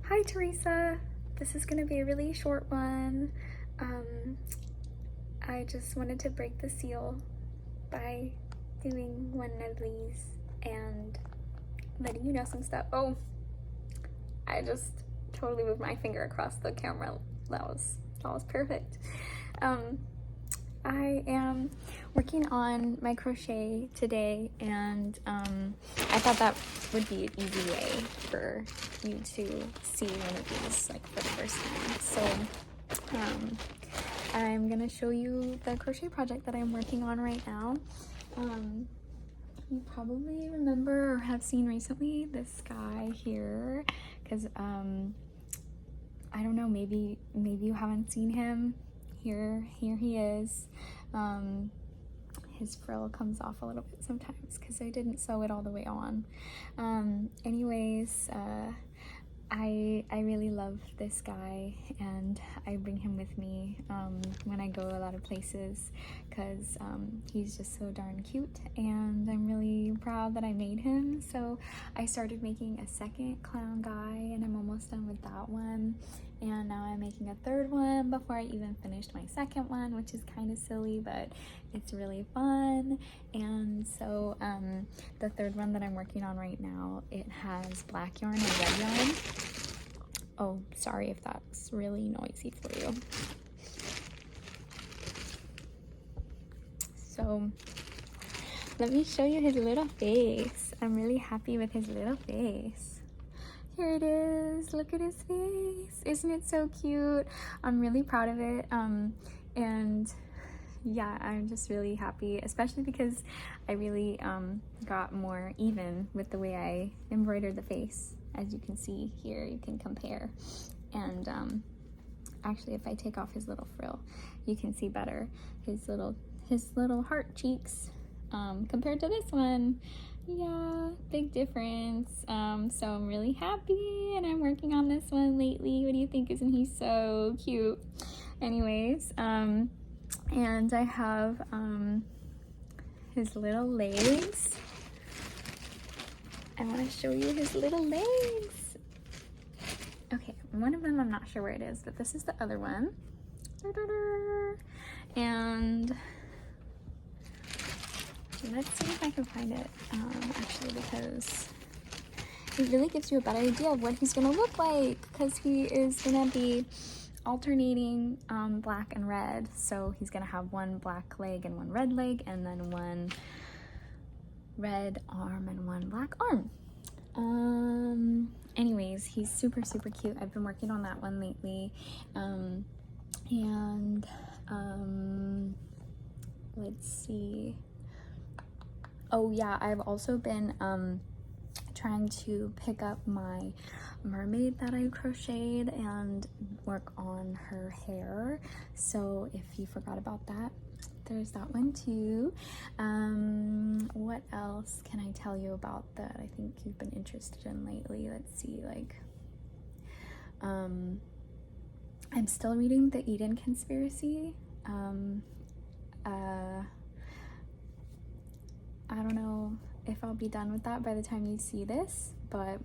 Hi Theresa, this is gonna be a really short one. I just wanted to break the seal by doing one of these and letting you know some stuff. Oh, I just totally moved my finger across the camera. That was perfect. I am working on my crochet today, and I thought that would be an easy way for you to see one of these like for the first time. So I'm gonna show you the crochet project that I'm working on right now. You probably remember or have seen recently this guy here, because I don't know, maybe you haven't seen him. Here he is. His frill comes off a little bit sometimes because I didn't sew it all the way on. Anyways, I really love this guy, and I bring him with me when I go a lot of places because he's just so darn cute, and I'm really proud that I made him. So I started making a second clown guy, and I'm almost done with that one. And now I'm making a third one before I even finished my second one, which is kind of silly, but it's really fun. And so the third one that I'm working on right now, it has black yarn and red yarn. Oh, sorry if that's really noisy for you. So let me show you his little face. I'm really happy with his little face. Here it is. Look at his face. Isn't it so cute? I'm really proud of it. And yeah, I'm just really happy, especially because I really got more even with the way I embroidered the face. As you can see here, you can compare. And actually, if I take off his little frill, you can see better his little heart cheeks compared to this one. Yeah, big difference. So I'm really happy, and I'm working on this one lately. What do you think? Isn't he so cute? Anyways, and I have his little legs. I want to show you his little legs. Okay, one of them I'm not sure where it is, but this is the other one. And let's see if I can find it, actually, because it really gives you a better idea of what he's gonna look like, because he is gonna be alternating black and red. So he's gonna have one black leg and one red leg, and then one red arm and one black arm. Anyways, he's super cute. I've been working on that one lately. Let's see. Oh yeah, I've also been trying to pick up my mermaid that I crocheted and work on her hair. So if you forgot about that, there's that one too. What else can I tell you about that I think you've been interested in lately? Let's see, like I'm still reading the Eden Conspiracy. I don't know if I'll be done with that by the time you see this, but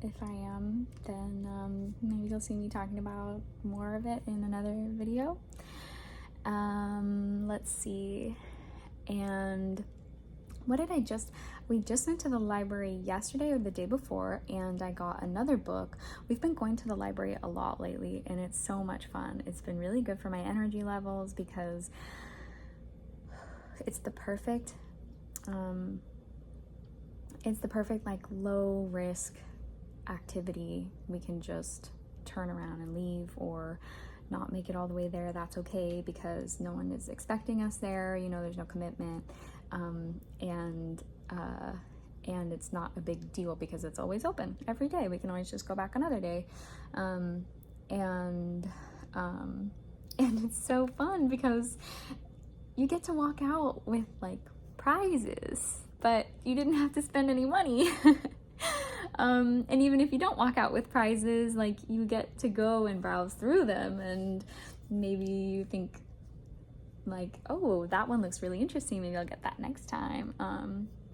if I am, then maybe you'll see me talking about more of it in another video. Let's see. And what did we just went to the library yesterday or the day before, and I got another book. We've been going to the library a lot lately, and it's so much fun. It's been really good for my energy levels because it's the perfect like low risk activity. We can just turn around and leave, or not make it all the way there. That's okay, because no one is expecting us there, you know, there's no commitment, and it's not a big deal because it's always open every day. We can always just go back another day. And it's so fun because you get to walk out with like prizes, but you didn't have to spend any money. And even if you don't walk out with prizes, like, you get to go and browse through them, and maybe you think like, oh, that one looks really interesting, maybe I'll get that next time.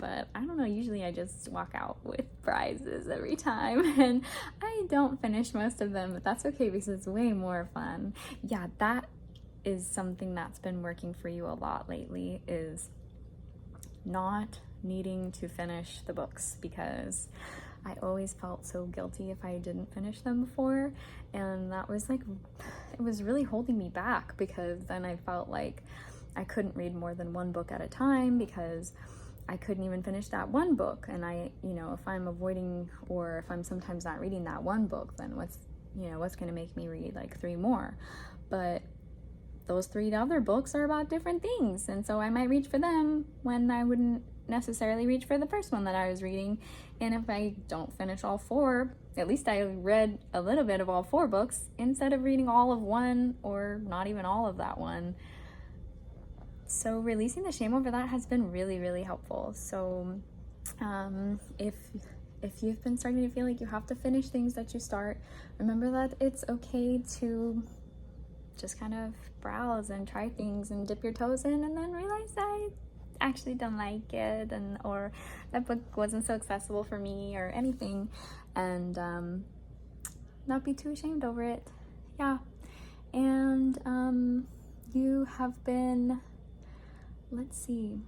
but I don't know, usually I just walk out with prizes every time, and I don't finish most of them, but that's okay because it's way more fun. Yeah, that is something that's been working for you a lot lately, is not needing to finish the books, because I always felt so guilty if I didn't finish them before, and that was like, it was really holding me back, because then I felt like I couldn't read more than one book at a time because I couldn't even finish that one book. And I, if I'm avoiding, or if I'm sometimes not reading that one book, then what's going to make me read like 3 more? But those 3 other books are about different things, and so I might reach for them when I wouldn't necessarily reach for the first one that I was reading. And if I don't finish all 4, at least I read a little bit of all 4 books instead of reading all of one, or not even all of that one. So releasing the shame over that has been really, really helpful. So if you've been starting to feel like you have to finish things that you start, remember that it's okay to just kind of browse and try things and dip your toes in, and then realize I actually don't like it, or that book wasn't so accessible for me, or anything, and not be too ashamed over it. Yeah. And you have been, let's see,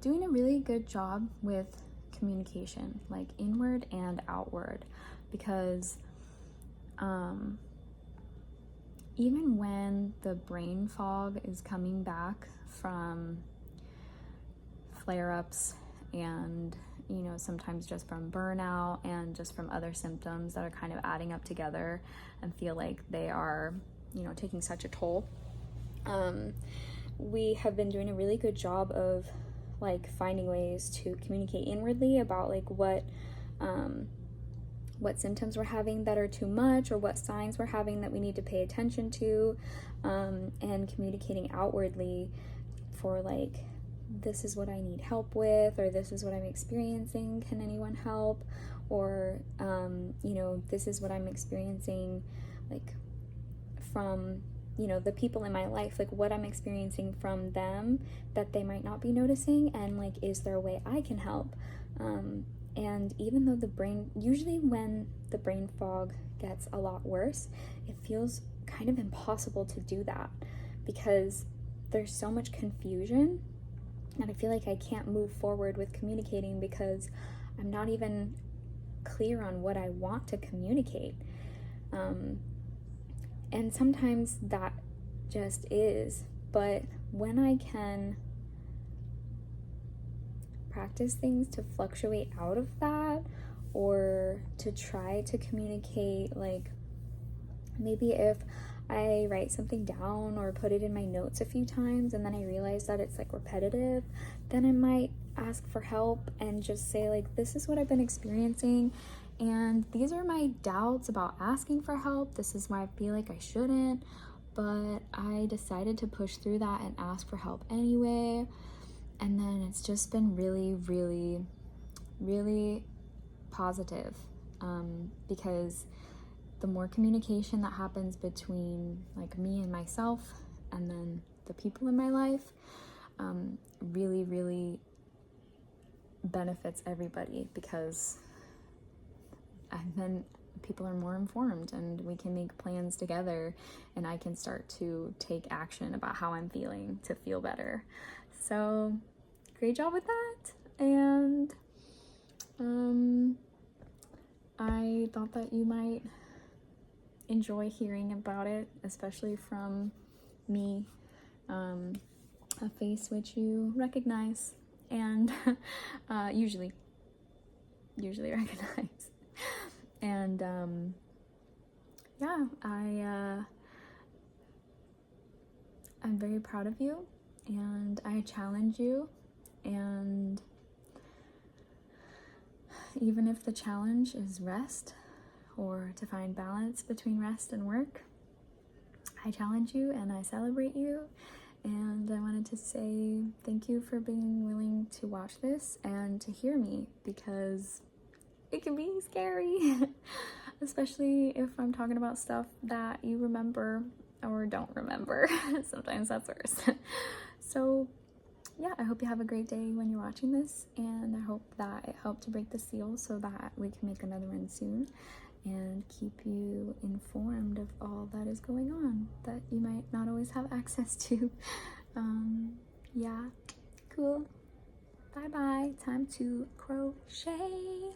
doing a really good job with communication, like inward and outward, because even when the brain fog is coming back from flare-ups, and sometimes just from burnout and just from other symptoms that are kind of adding up together and feel like they are taking such a toll, we have been doing a really good job of like finding ways to communicate inwardly about like what symptoms we're having that are too much, or what signs we're having that we need to pay attention to, and communicating outwardly for like, this is what I need help with, or this is what I'm experiencing, can anyone help? Or this is what I'm experiencing, like from the people in my life, like what I'm experiencing from them that they might not be noticing, and like, is there a way I can help? And even though usually when the brain fog gets a lot worse, it feels kind of impossible to do that, because there's so much confusion, and I feel like I can't move forward with communicating because I'm not even clear on what I want to communicate. And sometimes that just is, but when I can practice things to fluctuate out of that, or to try to communicate, like maybe if I write something down or put it in my notes a few times and then I realize that it's like repetitive, then I might ask for help and just say like, this is what I've been experiencing, and these are my doubts about asking for help. This is why I feel like I shouldn't, but I decided to push through that and ask for help anyway. And then it's just been really, really, really positive, because the more communication that happens between like me and myself, and then the people in my life, really, really benefits everybody, because then people are more informed, and we can make plans together, and I can start to take action about how I'm feeling to feel better. So great job with that. And I thought that you might enjoy hearing about it, especially from me, a face which you recognize and usually recognize. And yeah, I'm very proud of you, and I challenge you, and even if the challenge is rest, or to find balance between rest and work, I challenge you and I celebrate you. And I wanted to say thank you for being willing to watch this and to hear me, because it can be scary, especially if I'm talking about stuff that you remember or don't remember. Sometimes that's worse. So yeah, I hope you have a great day when you're watching this, and I hope that it helped to break the seal so that we can make another one soon and keep you informed of all that is going on that you might not always have access to. Yeah, cool. Bye bye. Time to crochet.